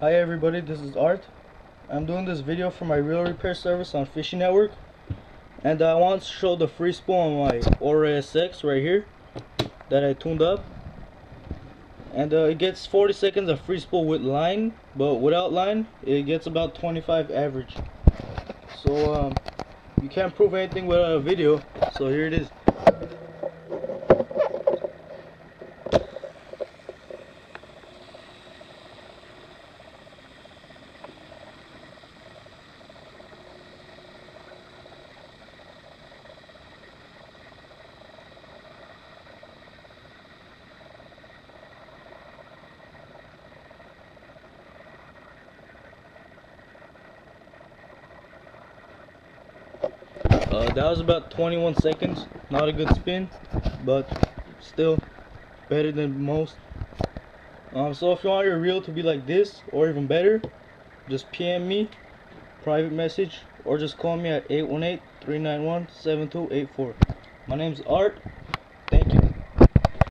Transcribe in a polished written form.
Hi everybody, this is Art. I'm doing this video for my reel repair service on Fishing Network, and I want to show the free spool on my Orra SX right here that I tuned up. And it gets 40 seconds of free spool with line, but without line it gets about 25 average. So you can't prove anything with a video, so here it is. That was about 21 seconds. Not a good spin, but still better than most. So if you want your reel to be like this or even better, just PM me, private message, or just call me at 818-391-7284. My name's Art. Thank you.